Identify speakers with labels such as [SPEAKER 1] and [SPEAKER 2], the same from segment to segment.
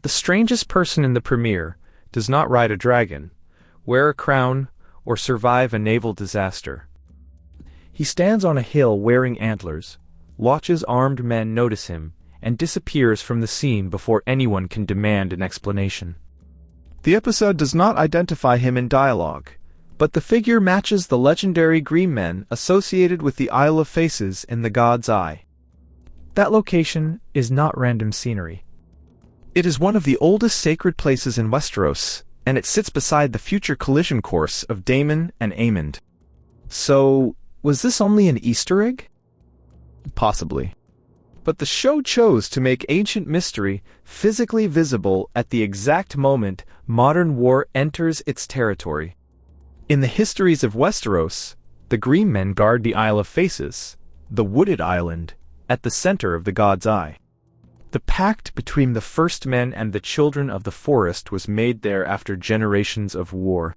[SPEAKER 1] The strangest person in the premiere does not ride a dragon, wear a crown, or survive a naval disaster. He stands on a hill wearing antlers, watches armed men notice him, and disappears from the scene before anyone can demand an explanation. The episode does not identify him in dialogue, but the figure matches the legendary green men associated with the Isle of Faces in the God's Eye. That location is not random scenery. It is one of the oldest sacred places in Westeros, and it sits beside the future collision course of Daemon and Aemond. So, was this only an Easter egg? Possibly. But the show chose to make ancient mystery physically visible at the exact moment modern war enters its territory. In the histories of Westeros, the Green Men guard the Isle of Faces, the wooded island, at the center of the God's Eye. The pact between the first men and the children of the forest was made there after generations of war.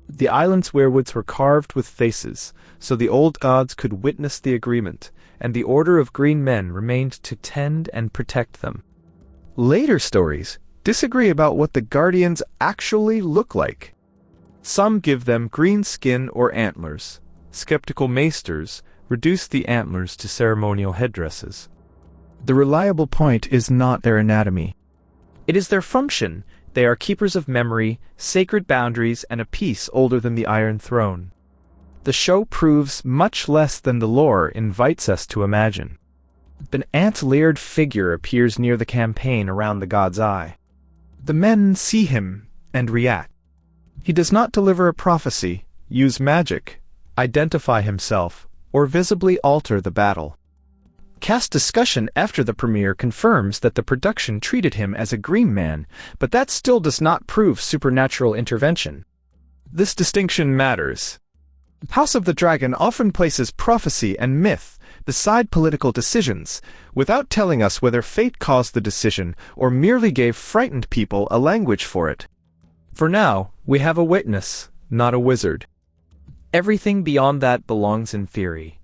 [SPEAKER 1] The island's weirwoods were carved with faces, so the old gods could witness the agreement, and the Order of Green Men remained to tend and protect them. Later stories disagree about what the Guardians actually look like. Some give them green skin or antlers. Skeptical maesters reduce the antlers to ceremonial headdresses. The reliable point is not their anatomy. It is their function. They are keepers of memory, sacred boundaries, and a peace older than the Iron Throne. The show proves much less than the lore invites us to imagine. An antlered figure appears near the campaign around the God's Eye. The men see him and react. He does not deliver a prophecy, use magic, identify himself, or visibly alter the battle. Cast discussion after the premiere confirms that the production treated him as a green man, but that still does not prove supernatural intervention. This distinction matters. House of the Dragon often places prophecy and myth beside political decisions, without telling us whether fate caused the decision or merely gave frightened people a language for it. For now, we have a witness, not a wizard. Everything beyond that belongs in theory.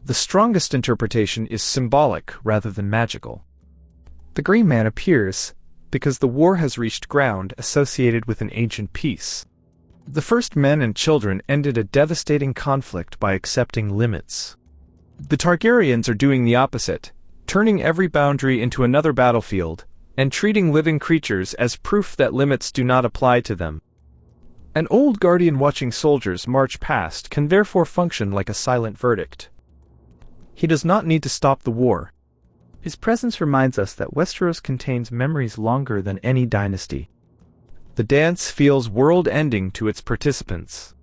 [SPEAKER 1] The strongest interpretation is symbolic rather than magical. The Green Man appears because the war has reached ground associated with an ancient peace. The first men and children ended a devastating conflict by accepting limits. The Targaryens are doing the opposite, turning every boundary into another battlefield, and treating living creatures as proof that limits do not apply to them. An old guardian watching soldiers march past can therefore function like a silent verdict. He does not need to stop the war. His presence reminds us that Westeros contains memories longer than any dynasty. The dance feels world-ending to its participants.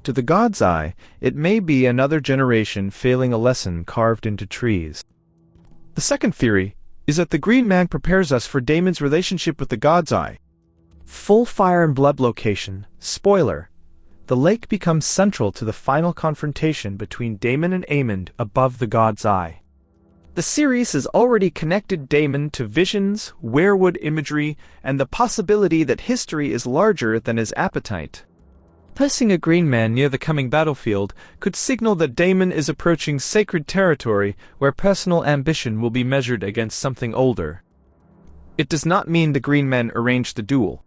[SPEAKER 1] To the God's Eye, it may be another generation failing a lesson carved into trees. The second theory is that the Green Man prepares us for Daemon's relationship with the God's Eye. Full Fire and Blood location, spoiler. The lake becomes central to the final confrontation between Daemon and Aemond above the God's Eye. The series has already connected Daemon to visions, weirwood imagery, and the possibility that history is larger than his appetite. Placing a green man near the coming battlefield could signal that Daemon is approaching sacred territory where personal ambition will be measured against something older. It does not mean the green men arranged the duel.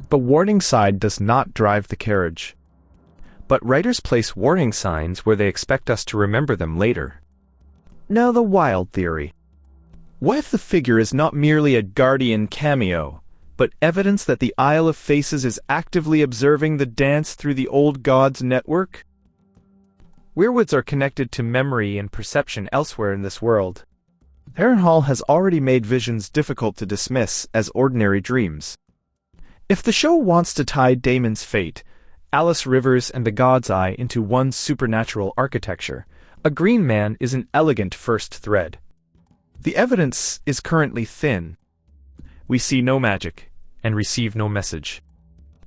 [SPEAKER 1] The warning sign does not drive the carriage. But writers place warning signs where they expect us to remember them later. Now the wild theory. What if the figure is not merely a guardian cameo, but evidence that the Isle of Faces is actively observing the dance through the old god's network? Weirwoods are connected to memory and perception elsewhere in this world. Harrenhal has already made visions difficult to dismiss as ordinary dreams. If the show wants to tie Daemon's fate, Alice Rivers and the God's Eye into one supernatural architecture, a green man is an elegant first thread. The evidence is currently thin. We see no magic, and receive no message.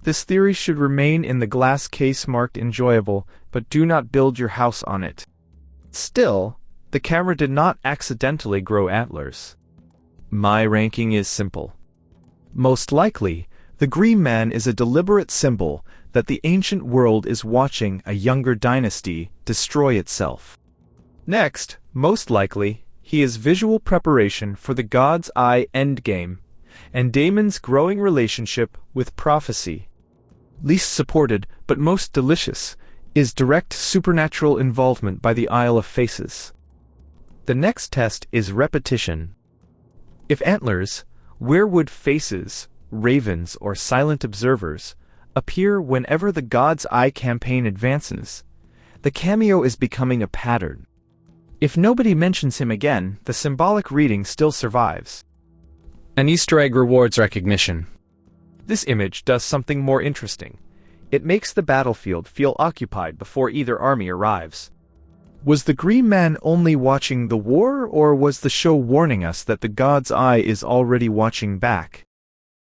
[SPEAKER 1] This theory should remain in the glass case marked enjoyable, but do not build your house on it. Still, the camera did not accidentally grow antlers. My ranking is simple. Most likely, the Green Man is a deliberate symbol that the ancient world is watching a younger dynasty destroy itself. Next, most likely, he is visual preparation for the God's Eye endgame, and Daemon's growing relationship with prophecy. Least supported, but most delicious, is direct supernatural involvement by the Isle of Faces. The next test is repetition. If antlers, where would faces, ravens, or silent observers appear whenever the God's Eye campaign advances, the cameo is becoming a pattern. If nobody mentions him again, the symbolic reading still survives. An Easter egg rewards recognition. This image does something more interesting. It makes the battlefield feel occupied before either army arrives. Was the Green Man only watching the war, or was the show warning us that the God's Eye is already watching back?